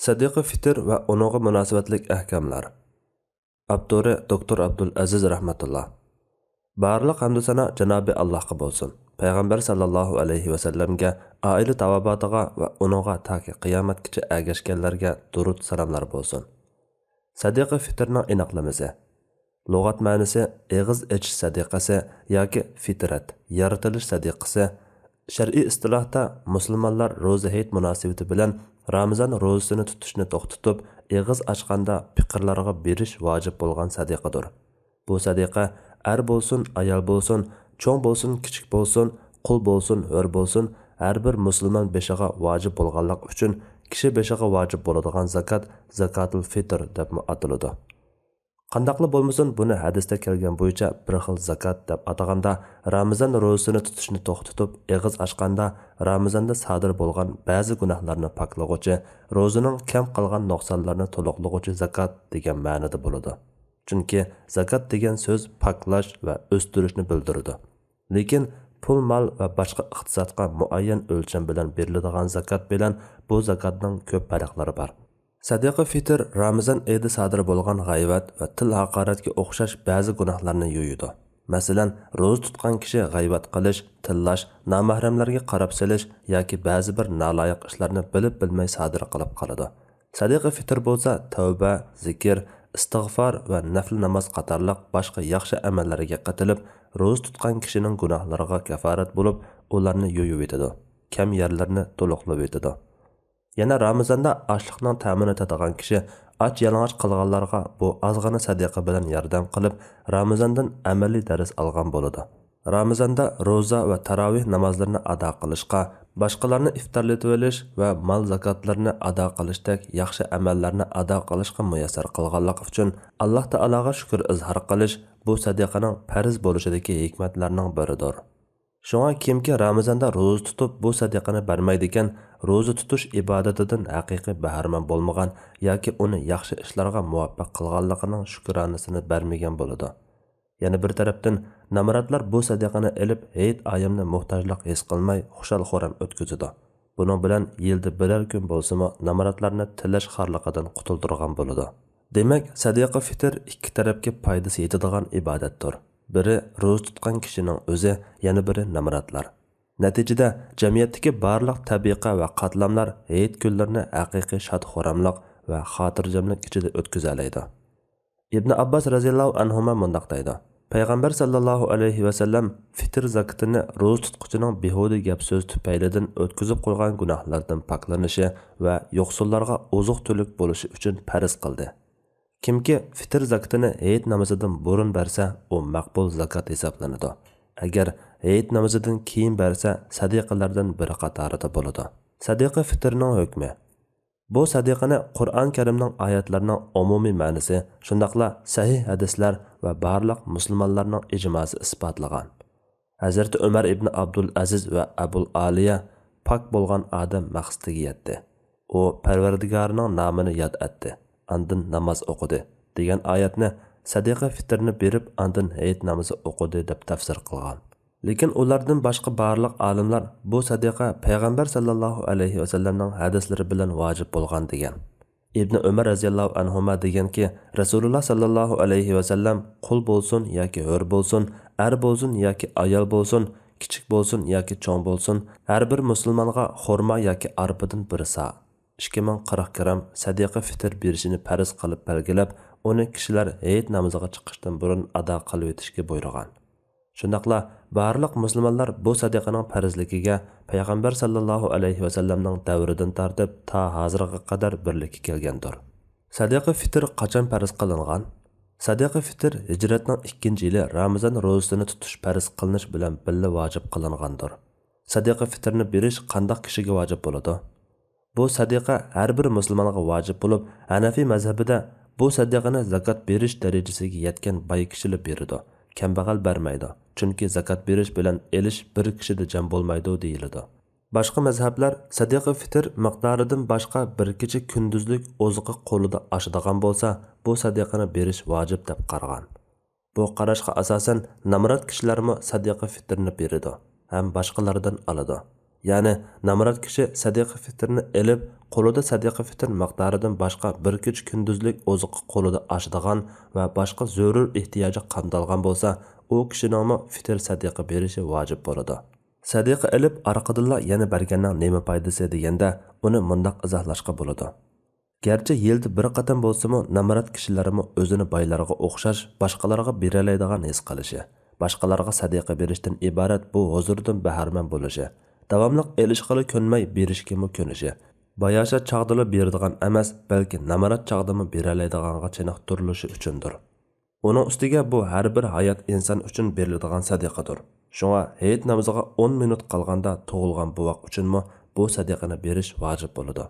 Sadiqa fitr va uningga munosabatlik ahkamlar. Abduri Dr. Abdul Aziz rahmatullah. Barliq hamd sana Janobi Allohga bo'lsin. Payg'ambar sallallohu alayhi va sallamga, oila tavobotiga va uningga taki qiyomatgacha ergashganlarga durud salomlar bo'lsin. Sadiqa fitrning aniqlamasi. Lug'at ma'nosi eg'iz ichish sadiqasi yoki fitrat, yaratilish sadiqasi. Shar'iy istilohda musulmonlar ro'za hayit munosabati bilan Ramazon ro'zasini tutishni to'xtatib, eg'iz ochganda fikrlarga berish vojib bo'lgan sadiqadir. Bu sadiqa er bo'lsin, ayol bo'lsin, cho'ng bo'lsin, kichik bo'lsin, qul bo'lsin, hur bo'lsin, har bir musulmon beshiga vojib bo'lganlik uchun kishi beshiga vojib bo'ladigan zakat zakatul fitr deb ataladi. Qandaqli bo'lmasin, buni hadisda kelgan bo'yicha bir xil zakat deb ataganda Ramazon ro'zasini tutishni to'xtatib, eg'iz ochganda Ramazonda sodir bo'lgan ba'zi gunohlarni poklag'uvchi, ro'zaning kam qolgan nuqsonlarni to'liqlag'uvchi zakat degan ma'noda bo'ladi. Chunki zakat degan so'z poklash va o'stirishni bildiradi. Lekin pul, mol va boshqa iqtisodga muayyan o'lcham bilan beriladigan zakat bilan bu zakatning ko'p farqlari bor. Sadiqa fitr Ramazon oyida sodir bo'lgan g'ayvat va til haqoratga o'xshash ba'zi gunohlarni yo'yadi. Masalan, ro'za tutgan kishi g'ayvat qilish, tillash, nomahramlarga qarab selish yoki ba'zi bir naloyiq ishlarni bilib bilmay sodir qilib qoladi. Sadiqa fitr bo'lsa tavba, zikr, istig'for va nafl namoz qatorliq boshqa yaxshi amallarga qatilib, ro'za tutgan kishining gunohlariga kafarat bo'lib, ularni yo'yib etadi. Kam yerlarni to'liqlab etadi. Yana Ramazonda ochliqning ta'minini etadigan kishi och yalang'och qilganlarga bu ozg'ina sadiqa bilan yordam qilib, Ramazondan amaliy dars olgan bo'ladi. Ramazonda ro'za va tarovih namozlarini ado qilishga, boshqalarni iftorlatib olish va mol zakotlarini ado qilishdek yaxshi amallarni ado qilishga muyassar qilganlik uchun Alloh taologa shukr izhor qilish bu sadiqaning farz bo'lishidagi hikmatlarning biridir. Shunga kimki Ramazonda ro'za tutib bu sadiqani bermaydi ekan, ro'za tutish ibodatidan haqiqiy bahramand bo'lmagan yoki uni yaxshi ishlarga muvaffaq qilganligining shukronasini bermagan bo'ladi. Yana bir tarafdan namoratlar bu sadiqani elib hayit oyimni muhtojlik his qilmay xushal-xuram o'tkazadi. Buning bilan yilda birer kun bo'lsa-mu namoratlarni tilash xorliqidan qutuldirgan bo'ladi. Demak, sadiqa fitr ikki tarafga foydasi yetadigan ibodatdir. Biri ro'za tutgan kishining o'zi, yana biri namoratlar. Natijada jamiyatdagi barliq tabiqa va qatlamlar hayit kunlarini haqiqiy shod-xuramlik va xotirjamlik ichida o'tkaza oladi. Ibn Abbas radhiyallohu anhuma mundaq deydi: Payg'ambar sallallohu alayhi va sallam fitr zakatini ro'za tutquchining behuda gap so'z tufaylidan o'tkazib qo'ygan gunohlardan poklanishi va yo'qsullarga oziq-tulik bo'lishi uchun farz qildi. Kimki fitr zakatini hayit namozidan burun bersa, u maqbul zakat hisoblanadi. Agar hayit namozidan keyin bersa, sadiqalardan biri qatorida bo'ladi. Sadiqa fitrning hukmi. Bu sadiqani Qur'on Karimning oyatlarining umumiy ma'nosi, shundaqla sahih hadislar va barliq musulmonlarning ijmosi isbotlagan. Hazrat Umar ibn Abdul Aziz va Abul Aliya pok bo'lgan odam maqsadiga yetdi. U Parvardigorning nomini yod etdi. Andin namoz o'qidi degan oyatni sadiqa fitrni berib andin hayit namozi o'qidi deb tafsir qilgan. Lekin ulardan boshqa barliq olimlar bu sadiqa payg'ambar sallallohu alayhi va sallamning hadislari bilan vojib bo'lgan degan. Ibn Umar radhiyallohu anhuma deganki, Rasululloh sallallohu alayhi va sallam qul bo'lsin yoki hur bo'lsin, er bo'lsin yoki ayol bo'lsin, kichik bo'lsin yoki cho'ng bo'lsin, har bir musulmonga xurmo yoki arpadan bir sa 2040 gram sadiqa fitr berishini farz qilib belgilab, uni kishilar hayit namoziga chiqishdan burun ado qilib o'tishga buyurgan. Shundaqla barliq musulmonlar bu sadiqaning farzligiga payg'ambar sallallohu alayhi va sallamning davridan tortib ta hozirga qadar birlikka kelgandir. Sadiqa fitr qachon farz qilingan? Sadiqa fitr hijratning 2-yili Ramazon ro'zasini tutish farz qilinish bilan birga vojib qilingandir. Sadiqa fitrni berish qanday kishiga vojib bo'ladi? Bu sadiqa har bir musulmonga vojib bo'lib, Hanafi mazhabida bu sadiqani zakat berish darajasiga yetgan boy kishilar beradi. Kambag'al bermaydi. Chunki zakat berish bilan elish bir kishida jam bo'lmaydi deyiladi. Boshqa mazhablar sadiqa fitr miqdoridan boshqa bir kecha kunduzlik oziqi qo'lida oshadigan bo'lsa, bu sadiqani berish vojib deb qaragan. Bu qarashga asosan namorat kishilarmi sadiqa fitrni beradi, ham boshqalardan oladi. Ya'ni namorat kishi sadaqa fitrni elib, qo'lida sadaqa fitr miqdoridan boshqa bir kuch kunduzlik oziq qo'lida oshadigan va boshqa zarur ehtiyoji qamdalgan bo'lsa, u kishining fitr sadaqa berishi vojib bo'ladi. Sadaqa elib orqadilla yana berganning nima foydasi deganda, uni mundaq izohlashga bo'ladi. Gerçi yilda bir qatam bo'lsa-mu, namorat kishilarimi o'zini boylarga o'xshash, boshqalarga beralaydigan his qilishi, boshqalarga sadaqa berishdan iborat bu huzurdan baharman bo'lishi, davomli elishqili ko'nmay berishga ko'nishi, boyasha chaqdili beradigan emas, balki namorat chaqdimi beralaydiganga chiniqtirilishi uchundir. Uning ustiga bu har bir hayot inson uchun beriladigan sadaqadir. Shunga hayit namoziga 10 minut qolganda tug'ilgan buvoq uchunmi bu sadaqani berish vojib bo'ladi.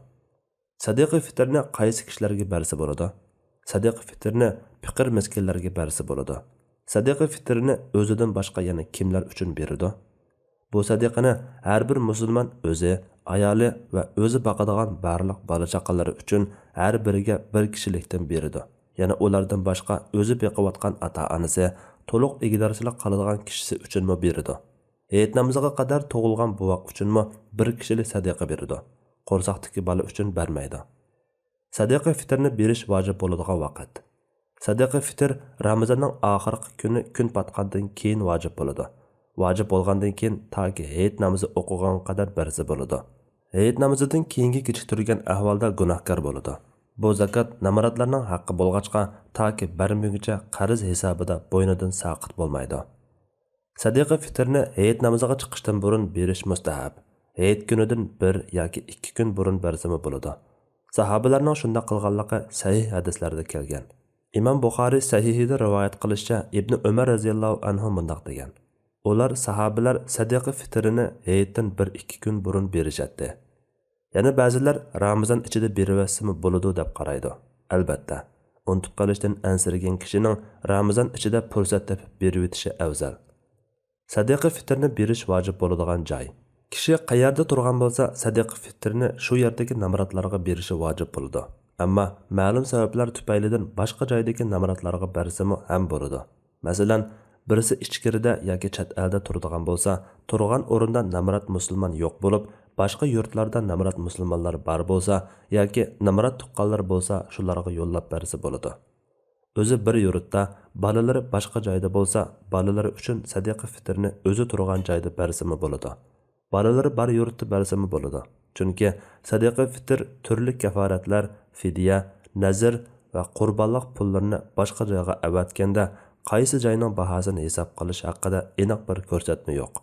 Sadaqa fitrni qaysi kishilarga bersa bo'ladi? Sadaqa fitrni fiqir miskinlarga bersa bo'ladi. Sadaqa fitrni o'zidan boshqa yana kimlar uchun beradi? Bu sadaqani har bir musulmon o'zi, ayoli va o'zi boqadigan barliq bola-chaqalari uchun har biriga bir kishilikdan beradi. Yana ulardan boshqa o'zi beqiyotgan ota-onasi, to'liq igidorchilik qiladigan kishisi uchunmi beradi. Hayit namoziga qadar tug'ilgan buvoq uchunmi bir kishilik sadaqa beradi. Qo'rsoqdagi bola uchun bermaydi. Sadaqa fitrni berish vojib bo'ladigan vaqt. Sadaqa fitr Ramazonning oxirgi kuni kun patgandan keyin vojib bo'ladi. Vojib bo'lgandan keyin toki hayit namozi o'qigan qadar bersa bo'ladi. Hayit namozidan keyingi kechiktirgan ahvolda gunohkor bo'ladi. Bu zakat namoratlarning haqqi bo'lg'achqa toki bermaguncha qarz hisobida bo'ynidan saqit bo'lmaydi. Sadaqa fitrni hayit namoziga chiqishdan burun berish mustahab. Hayit kunidan 1 yoki 2 kun burun bersimi bo'ladi. Sahobalarning shunda qilganligi sahih hadislarda kelgan. Imom Buxoriy sahihida rivoyat qilishicha Ibn Umar radhiyallohu anhu mundaq degan. Ular sahobalar sadaqa fitrini hayitdan 1-2 kun burun berishadi. Yana ba'zilar Ramazon ichida beriversimi bo'ladi deb qaraydi. Albatta, unutib qolishdan ansirgan kishining Ramazon ichida fursat topib berib o'tishi afzal. Sadaqa fitrni berish vojib bo'ladigan joy. Kishi qayerda turgan bo'lsa, sadaqa fitrni shu yerdagi namoratlarga berishi vojib bo'ladi. Ammo ma'lum sabablar tufaylidan boshqa joydagi namoratlarga bersimi ham bo'ladi. Masalan, birisi ichkarida yoki chet elda turadigan bo'lsa, turgan o'rinda namorat musulmon yo'q bo'lib, boshqa yurtlarda namorat musulmonlar bor bo'lsa yoki namorat tuqqanlar bo'lsa, shularga yo'llab bersa bo'ladi. O'zi bir yurtda, bolalari boshqa joyda bo'lsa, bolalari uchun sadaqa fitrni o'zi turgan joyda bersimi bo'ladi. Bolalari bar yurtda bersimi bo'ladi. Chunki sadaqa fitr turli kaforatlar, fidya, nazr va qurbonlik pullarini boshqa joyga avatganda qaysi joyning bahosini hisob qilish haqida aniq bir ko'rsatma yo'q.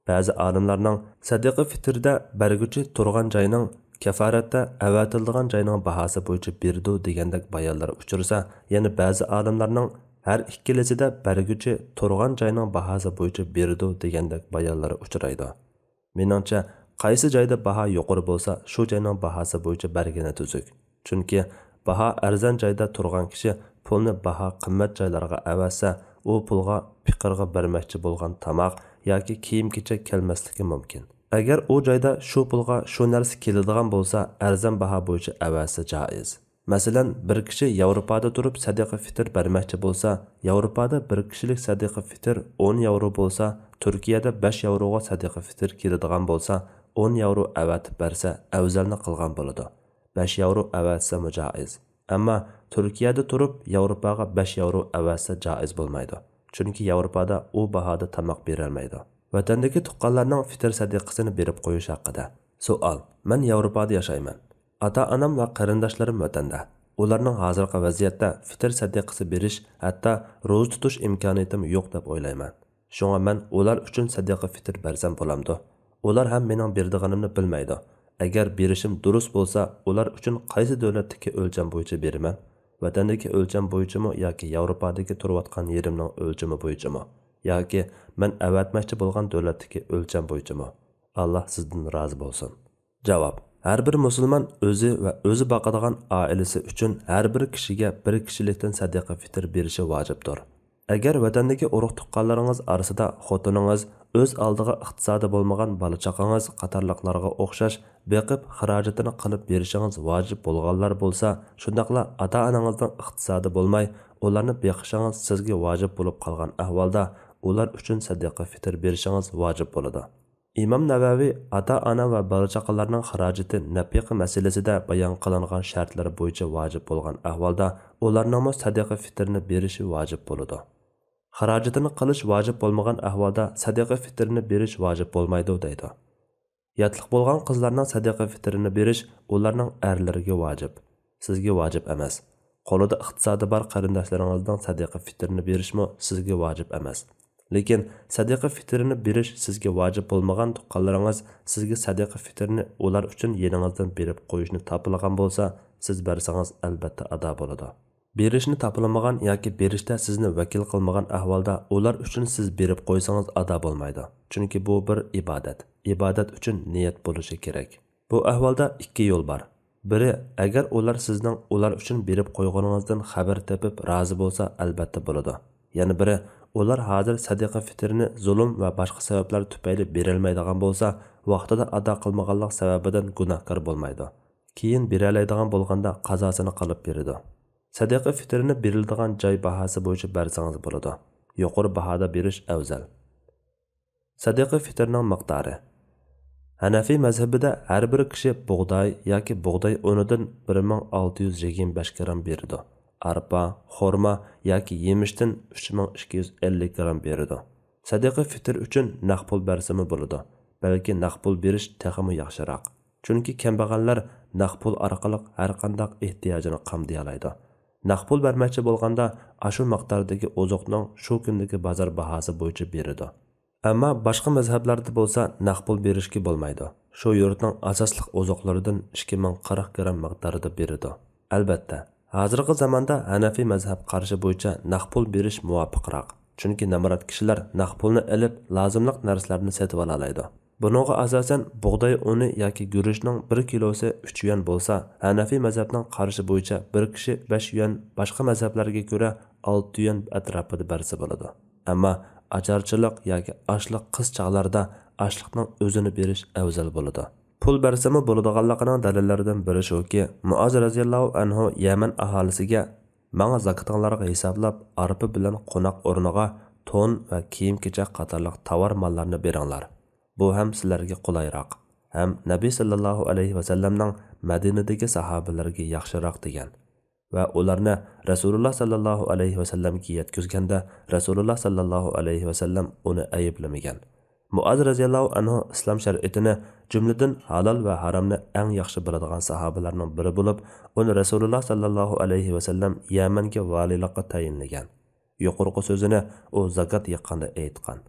Ba'zi olimlarning sadaqa fitrda berguchi turgan joyning kaforatda avatiladigan joyning bahosi bo'yicha berdi degandek bayonlar uchirsa, yana ba'zi olimlarning har ikkilisida berguchi turgan joyning bahosi bo'yicha berdi degandek bayonlar uchraydi. Meningcha, qaysi joyda baho yuqori bo'lsa, shu joyning bahosi bo'yicha bergani tuzuk. Chunki baho arzon joyda turgan kishi pulni baho qimmat joylarga avatsa, u pulga fiqirga bermoqchi bo'lgan tamoq yoki kiyim-kechak kelmasligi mumkin. Agar u joyda shu pulga shu narsa keladigan bo'lsa, arzon baho bo'yicha avatsa joiz. Masalan, bir kishi Yevropada turib sadaqa fitr bermoqchi bo'lsa, Yevropada bir kishilik sadaqa fitr 10 yevro bo'lsa, Turkiyada 5 yevroga sadaqa fitr keladigan bo'lsa, 10 yevro avatib bersa, afzalni qilgan bo'ladi. 5 yevro avatsa joiz. Ammo Turkiyada turib Yevropaga 5 yevro avatsa joiz bo'lmaydi. Chunki Yevropada u bahoda tamoq berolmaydi. Vatandagi tuqqanlarning fitr sadaqasini berib qo'yish haqida. Savol: Men Yevropada yashayman. Ota-onam va qarindoshlarim vatanda. Ularning hozirgi vaziyatda fitr sadaqasi berish, hatto ro'za tutish imkoniyatim yo'q deb o'ylayman. Shunga men ular uchun sadaqa fitr bersam bo'lamdi. Ular ham mening berdiganimni bilmaydi. Agar berishim durust bo'lsa, ular uchun qaysi davlatdagi o'lcham bo'yicha beraman? Vatandagi o'lcham bo'yichami yoki Yevropadagi turayotgan yerimning o'lchami bo'yichami? Yoki men avatmoqchi bo'lgan davlatdagi o'lcham bo'yichami? Alloh sizdan rozi bo'lsin. Javob: har bir musulmon o'zi va o'zi boqadigan oilasi uchun har bir kishiga bir kishilikdan sadaqa fitr berishi vojibdir. Agar vatandagi urug' tuqqanlaringiz orasida xotiningiz, o'z oldiga iqtisodi bo'lmagan bola-chaqangiz qatorliqlarga o'xshash beqib xarajatini qilib berishingiz vojib bo'lganlar bo'lsa, shundaqla ota-onangizning iqtisodi bo'lmay, ularni beqishingiz sizga vojib bo'lib qolgan ahvolda ular uchun sadaqa fitr berishingiz vojib bo'ladi. İmam Navaviy ata-ana va bola-chaqalarning xarajati nafiqa masalasida bayon qilingan shartlar bo'yicha vojib bo'lgan ahvolda ularning sadaqa fitrini berishi vojib bo'ladi. Xarajatini qilish vojib bo'lmagan ahvolda sadaqa fitrini berish vojib bo'lmaydi deydi. Yatliq bo'lgan qizlarning sadaqa fitrini berish ularning erlariga vojib, sizga vojib emas. Qo'lida iqtisodi bor qarindoshlaringizning sadaqa fitrini berishmi sizga vojib emas. Lekin sadaqa fitrini berish sizga vojib bo'lmagan tuqqanlaringiz sizga sadaqa fitrini ular uchun yeningizdan berib qo'yishni topilgan bo'lsa, siz bersangiz albatta ado bo'ladi. Berishni topilmagan yoki berishda sizni vakil qilmagan ahvolda ular uchun siz berib qo'ysangiz ado bo'lmaydi. Chunki bu bir ibodat. Ibodat uchun niyat bo'lishi kerak. Bu ahvolda ikki yo'l bor. Biri, agar ular sizning ular uchun berib qo'yganingizdan xabar topib rozi bo'lsa, albatta bo'ladi. Yana biri, ular hozir sadaqa fitrini zulm va boshqa sabablar tufayli berilmaydigan bo'lsa, vaqtida ado qilmaganlik sababidan gunohkor bo'lmaydi. Keyin beralaydigan bo'lganda qazosini qilib beradi. Sadaqa fitrini beriladigan joy bahosi bo'yicha bersangiz bo'ladi. Yuqori bahoda berish afzal. Sadaqa fitrining miqdori. Hanafiy mazhabida har bir kishi bug'doy yoki bug'doy unidan 1625 gram beradi. Arpa, xurmo yoki yemishdan 3250 gram beradi. Sadaqa fitr uchun naqd pul bersami bo'ladi. Balki naqd pul berish texmi yaxshiroq. Chunki kambag'allar naqd pul orqali har qanday ehtiyojini qamday oladi. Naqd pul bermoqchi bo'lganda, ashu miqdordagi oziqning shu kundagi bozor bahosi bo'yicha beradi. Ammo boshqa mazhablarda bo'lsa, naqd pul berishga bo'lmaydi. Shu yurtning asosli oziqlaridan 2040 gram miqdorida beradi. Albatta, hozirgi zamonda Hanafiy mazhab qarashi bo'yicha naqd pul berish muvofiqroq. Chunki namrat kishilar naqd pulni olib, lozimli narsalarni sotib oladi. Buningga asosan bug'doy uni yoki guruchning 1 kilosi 3 yuan bo'lsa, Hanafiy mazhabning qarashi bo'yicha bir kishi 5 yuan, boshqa mazhablarga ko'ra 6 yuan atrofida bersa bo'ladi. Ammo acharchilik yoki ochliq qiz chaqlarda ochliqning o'zini berish afzal bo'ladi. Pul bersami bo'ladiganligining dalillaridan biri shuki, Muoz roziyallohu anhu Yaman aholisiga "Menga zakotinglarga hisoblab, arpa bilan qo'noq o'rniga to'n va kiyim-kechak qatorliq tovar mollarni beringlar. Bu ham sizlarga qulayroq, ham Nabiy sallallohu alayhi va sallamning Madinadagi sahobalarga yaxshiroq" degan. Va ularni Rasululloh sallallohu alayhi va sallamga yetkazganda Rasululloh sallallohu alayhi va sallam uni ayblamagan. Muoz roziyallohu anhu islom shariatini jumladan halol va haromni eng yaxshi biladigan sahobalarning biri bo'lib, uni Rasululloh sallallohu alayhi va sallam Yamanga valiylikqa tayinlagan. Yuqorqi so'zini u zakot yiqqanda aytgan.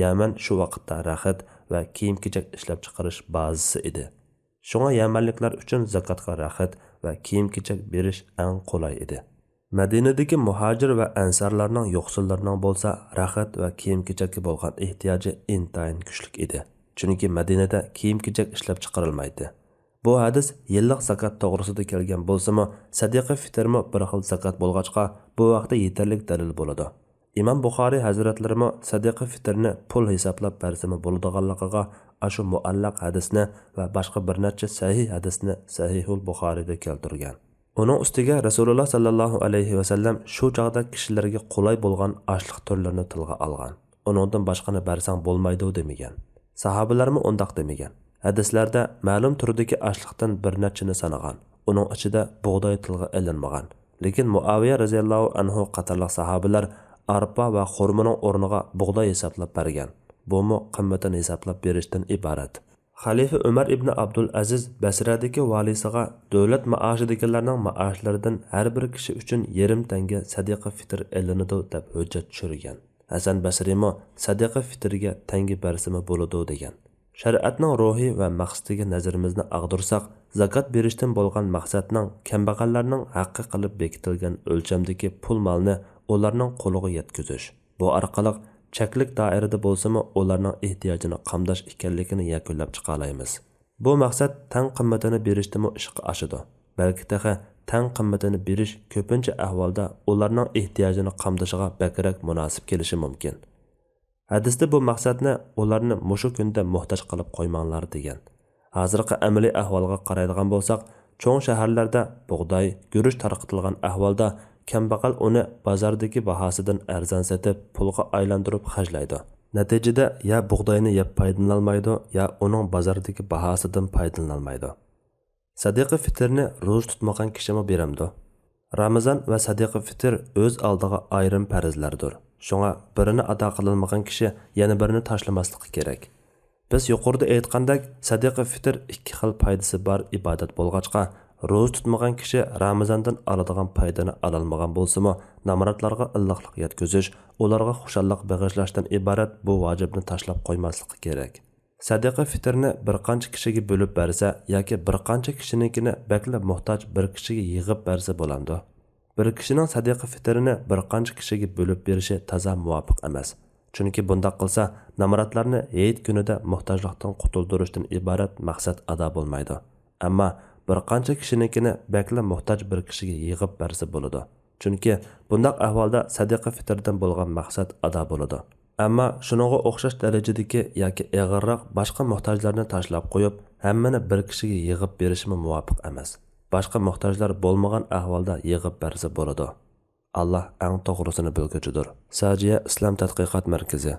Yaman shu vaqtda raxat va kiyim-kechak ishlab chiqarish bazasi edi. Shunga yamanliklar uchun zakotga raxat va kiyim-kechak berish eng qulay edi. Madinadagi muhojir va ansarlarning yo'qsullarning bo'lsa, raxat va kiyim-kechakka bo'lgan ehtiyoji intayin kuchli edi. Chunki Madinada kiyim-kechak ishlab chiqarilmaydi. Bu hadis yillik zakot to'g'risida kelgan bo'lsa-mu, sadaqa fitrmi bir xil zakot bo'lg'achqa, bu vaqtda yetarlik dalil bo'ladi. İmam Buxoriy hazratlarimi sadaqa fitrni pul hisoblab bersami bo'ladiganligiga ashu muallaq hadisni va boshqa bir necha sahih hadisni Sahihul Buxoriyda keltirgan. Uning ustiga Rasululloh sallallohu alayhi va sallam shu chaqda kishilarga qulay bo'lgan ochliq turlarini tilga olgan. Uningdan boshqani bersang bo'lmaydi demagan. Sahobalarmi undaq demagan. Hadislarda ma'lum turdagi ochliqdan bir nechini sanagan. Uning ichida bug'doy tilga ilinmagan. Lekin Muaviya roziyallohu anhu qatorliq sahobalar arpa va xurmoning o'rniga bug'doy hisoblab bergan. Bu qimmatini hisoblab berishdan iborat. Xalifa Umar ibn Abdul Aziz Basradagi valisiga davlat maoshidagilarning maoshlaridan har bir kishi uchun yarim tanga sadaqa fitr ilinadi deb hujjat tushirgan. Hasan Basriymi sadaqa fitrga tanga bersimi bo'ladi degan. Shariatning ruhi va maqsadiga nazarimizni ag'dirsak, zakot berishdan bo'lgan maqsadning kambag'allarning haqqi qilib bekitilgan o'lchamdagi pul molni ularning qo'liga yetkazish. Bu orqali cheklik doirada bo'lsa-mu, ularning ehtiyojini qamdash ekanligini yakunlab chiqa olamiz. Bu maqsad tang qimmatini berishdimi ishqa oshadi. Balki taqa tang qimmatini berish ko'pincha ahvolda ularning ehtiyojini qamdashiga bakrak munosib kelishi mumkin. Hadisda bu maqsadni ularni mushu kunda muhtoj qilib qo'ymanglar degan. Hozirgi amaliy ahvolga qaraydigan bo'lsak, cho'ng shaharlarda bug'doy, guruch tarqatilgan ahvolda kambag'al uni bozordagi bahosidan arzon sotib, pulga aylantirib xajlaydi. Natijada ya bug'doyni yeb foydalanolmaydi, ya uning bozordagi bahosidan foydalanolmaydi. Sadiqa fitrni ro'za tutmagan kishimi beramdi. Ramazon va sadiqa fitr o'z oldiga ayrim farzlardir. Shunga birini ado qilinmagan kishi yana birini tashlamasligi kerak. Biz yuqorida aytgandek, sadiqa fitr ikki xil foydasi bor ibodat bo'lg'achqa, ro'za tutmagan kishi Ramazondan oladigan foydani ololmagan bo'lsa-mu, namoratlarga illiqlik yetkazish, ularga xushallik bag'ishlashdan iborat bu vojibni tashlab qo'ymasligi kerak. Sadiqa fitrni bir qancha kishiga bo'lib bersa yoki bir qancha kishinikini bakla muhtoj bir kishiga yig'ib bersa bo'ladi. Bir kishining sadiqa fitrini bir qancha kishiga bo'lib berishi toza muvofiq emas. Chunki bunday qilsa, namoratlarni Hayit kunida muhtojlikdan qutuldirishdan iborat maqsad ado bo'lmaydi. Ammo bir qancha kishinikini bakla muhtoj bir kishiga yig'ib bersa bo'ladi. Chunki bunday ahvolda sadiqa fitrdan bo'lgan maqsad ado bo'ladi. Ammo shuningga o'xshash darajadagi yoki og'irroq boshqa muhtojlarni tashlab qo'yib, hammani bir kishiga yig'ib berishi muvofiq emas. Boshqa muhtojlar bo'lmagan ahvolda yig'ib bersa bo'ladi. Allah eng to'g'risini bilguchidir. Sajiya Islom tadqiqot markazi